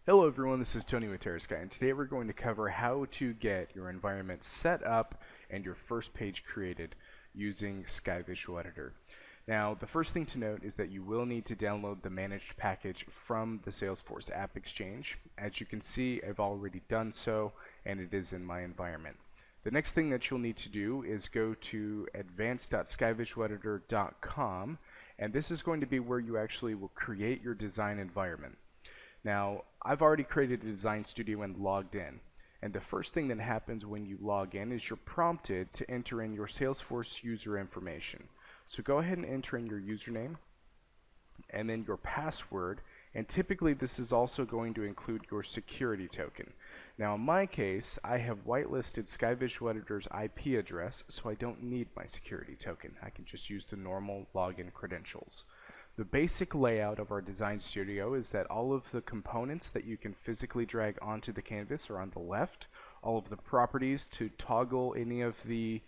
Hello everyone, this is Tony with TerraSky, and today we're going to cover how to get your environment set up and your first page created using SkyVisualEditor. Now, the first thing to note is that you will need to download the managed package from the Salesforce App Exchange. As you can see, I've already done so, and it is in my environment. The next thing that you'll need to do is go to advanced.skyvisualeditor.com, and this is going to be where you actually will create your design environment. Now, I've already created a design studio and logged in. And the first thing that happens when you log in is you're prompted to enter in your Salesforce user information. So go ahead and enter in your username and then your password. And typically this is also going to include your security token. Now in my case, I have whitelisted SkyVisualEditor's IP address, so I don't need my security token. I can just use the normal login credentials. The basic layout of our design studio is that all of the components that you can physically drag onto the canvas are on the left. All of the properties to toggle any of the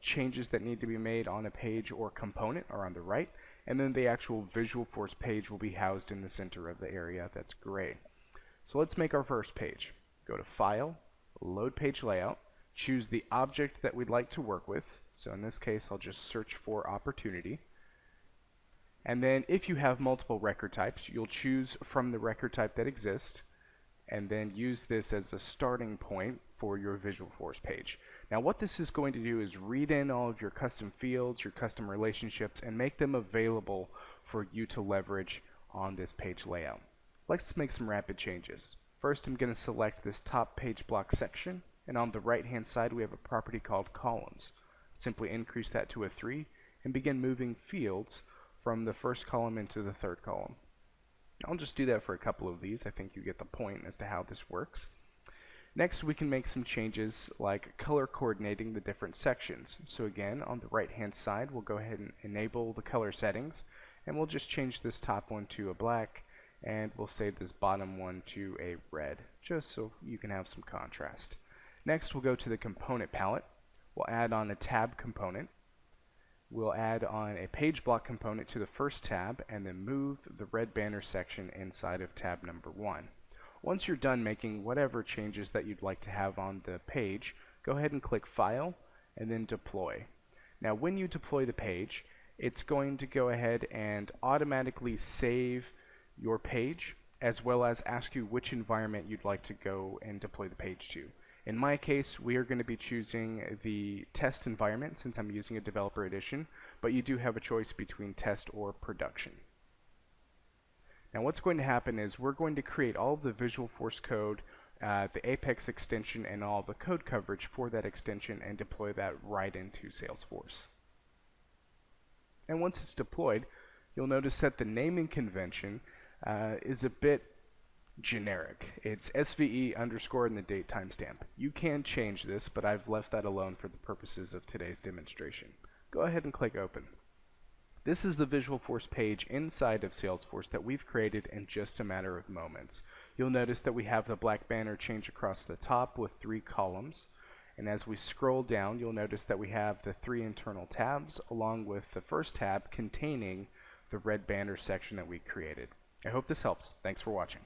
changes that need to be made on a page or component are on the right. And then the actual Visualforce page will be housed in the center of the area that's gray. So let's make our first page. Go to File, Load Page Layout, choose the object that we'd like to work with. So in this case, I'll just search for Opportunity. And then if you have multiple record types, you'll choose from the record type that exists and then use this as a starting point for your Visualforce page. Now what this is going to do is read in all of your custom fields, your custom relationships, and make them available for you to leverage on this page layout. Let's make some rapid changes. First, I'm going to select this top page block section, and on the right hand side we have a property called columns. Simply increase that to a 3 and begin moving fields from the first column into the third column. I'll just do that for a couple of these. I think you get the point as to how this works. Next, we can make some changes like color coordinating the different sections. So again, on the right hand side, we'll go ahead and enable the color settings, and we'll just change this top one to a black, and we'll save this bottom one to a red, just so you can have some contrast. Next, we'll go to the component palette. We'll add on a tab component. We'll add on a page block component to the first tab and then move the red banner section inside of tab number 1. Once you're done making whatever changes that you'd like to have on the page, go ahead and click File and then Deploy. Now when you deploy the page, it's going to go ahead and automatically save your page as well as ask you which environment you'd like to go and deploy the page to. In my case, we are going to be choosing the test environment since I'm using a developer edition, but you do have a choice between test or production. Now what's going to happen is we're going to create all of the Visualforce code, the Apex extension, and all the code coverage for that extension and deploy that right into Salesforce. And once it's deployed, you'll notice that the naming convention is a bit generic. It's SVE underscore and the date timestamp. You can change this, but I've left that alone for the purposes of today's demonstration. Go ahead and click Open. This is the Visualforce page inside of Salesforce that we've created in just a matter of moments. You'll notice that we have the black banner change across the top with 3 columns. And as we scroll down, you'll notice that we have the 3 internal tabs along with the first tab containing the red banner section that we created. I hope this helps. Thanks for watching.